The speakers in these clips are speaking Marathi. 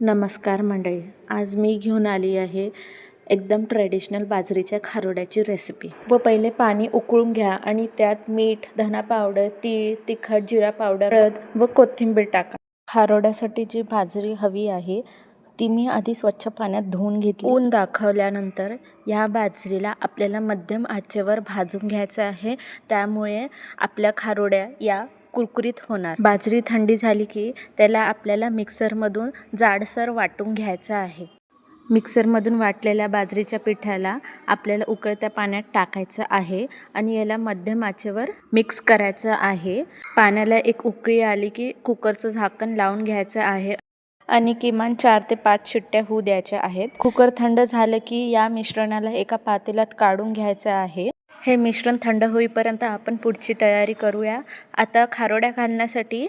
नमस्कार मंडळी, आज मी घेऊन आली आहे एकदम ट्रेडिशनल बाजरीच्या खारोड्याची रेसिपी. पहिले पाणी उकळून घ्या आणि त्यात मीठ, धना पावडर, तीळ, तिखट, जिरा पावडर, हळद व कोथिंबीर टाका. खारोड्यासाठी जी बाजरी हवी आहे ती मी आधी स्वच्छ पाण्यात धुवून घेतली. ऊन दाखवल्यानंतर या बाजरीला आपल्याला मध्यम आचेवर भाजून घ्यायचं आहे. त्यामुळे आपल्या खारोड्या या कुरकुरीत होणार. बाजरी थंडी झाली की त्याला आपल्याला मिक्सरमधून जाडसर वाटून घ्यायचं आहे. मिक्सरमधून वाटलेल्या बाजरीच्या पिठाला आपल्याला उकळत्या पाण्यात टाकायचं आहे आणि याला मध्यम आचेवर मिक्स करायचं आहे. पाण्याला एक उकळी आली की कुकरचं झाकण लावून घ्यायचं आहे आणि किमान 4 ते 5 शिट्ट्या होऊ द्यायच्या आहेत. कुकर थंड झालं की या मिश्रणाला एका पातेल्यात काढून घ्यायचं आहे. हे मिश्रण थंड होईपर्यंत आपण पुढची तयारी करूया. आता खारोड्या घालण्यासाठी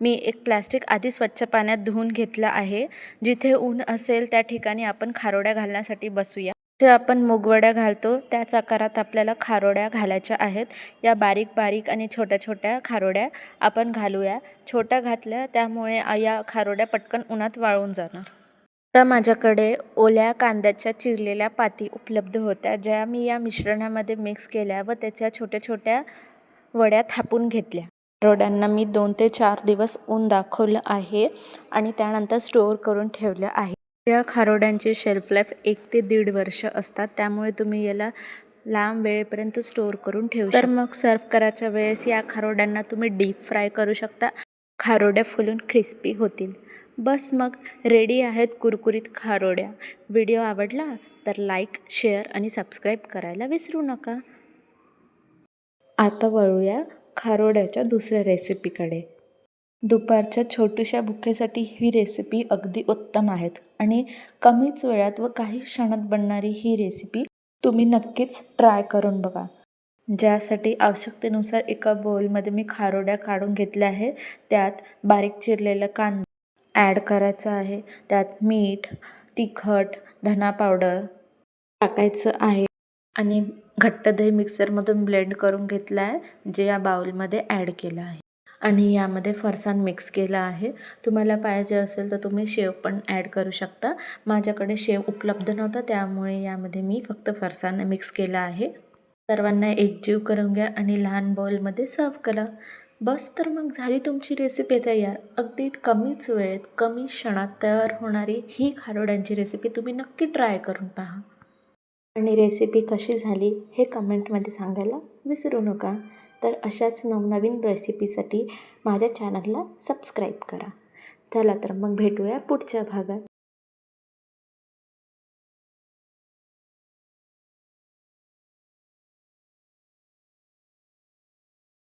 मी एक प्लास्टिक आधी स्वच्छ पाण्यात धुवून घेतलं आहे. जिथे ऊन असेल त्या ठिकाणी आपण खारोड्या घालण्यासाठी बसूया. जे आपण मुगवड्या घालतो त्याच आकारात आपल्याला खारोड्या घालायच्या आहेत. या बारीक बारीक आणि छोट्या छोट्या खारोड्या आपण घालूया. छोट्या घातल्या त्यामुळे या खारोड्या पटकन उन्हात वाळून जाणार. आता माझ्याकडे ओल्या कांद्याच्या चिरलेल्या पाती उपलब्ध होत्या, ज्या मी या मिश्रणामध्ये मिक्स केल्या व त्याच्या छोट्या छोट्या वड्या थापून घेतल्या. खारोड्यांना मी 2 ते 4 दिवस ऊन दाखवलं आहे आणि त्यानंतर स्टोअर करून ठेवलं आहे. या खारोड्यांची शेल्फ लाईफ 1 ते 1.5 वर्ष असतात, त्यामुळे तुम्ही याला लांब वेळेपर्यंत स्टोअर करून ठेवू शकता. तर मग सर्व करायच्या वेळेस या खारोड्यांना तुम्ही डीप फ्राय करू शकता. खारोड्या फुलून क्रिस्पी होतील. बस मग रेडी आहेत कुरकुरीत खारोड्या. व्हिडिओ आवडला तर लाईक, शेअर आणि सबस्क्राईब करायला विसरू नका. आता वळूया खारोड्याच्या दुसऱ्या रेसिपीकडे. दुपारच्या छोट्याशा भुकेसाठी ही रेसिपी अगदी उत्तम आहेत आणि कमीच वेळात व काही क्षणात बनणारी ही रेसिपी तुम्ही नक्कीच ट्राय करून बघा. ज्यासाठी आवश्यकतेनुसार एका बाउलमध्ये मी खारोड्या काढून घेतल्या आहे. त्यात बारीक चिरलेला कांदा ॲड करायचा आहे. त्यात मीठ, तिखट, धना पावडर टाकायचं आहे आणि घट्ट दही मिक्सरमधून ब्लेंड करून घेतलं आहे, जे या बाउलमध्ये ॲड केलं आहे आणि यामध्ये फरसाण मिक्स केला आहे. तुम्हाला पाहिजे असेल तर तुम्ही शेव पण ॲड करू शकता. माझ्याकडे शेव उपलब्ध नव्हता, त्यामुळे यामध्ये मी फक्त फरसाण मिक्स केला आहे. सर्वांना एकजीव करून घ्या आणि लहान बाउलमध्ये सर्व करा. बस तर मग झाली तुमची रेसिपी तयार. अगदी कमीच वेळेत, कमी क्षणात तयार होणारी ही खारोड्यांची रेसिपी तुम्ही नक्की ट्राय करून पहा आणि रेसिपी कशी झाली हे कमेंटमध्ये सांगायला विसरू नका. तर अशाच नवनवीन रेसिपीसाठी माझ्या चॅनलला सबस्क्राईब करा. चला तर मग भेटूया पुढच्या भागात.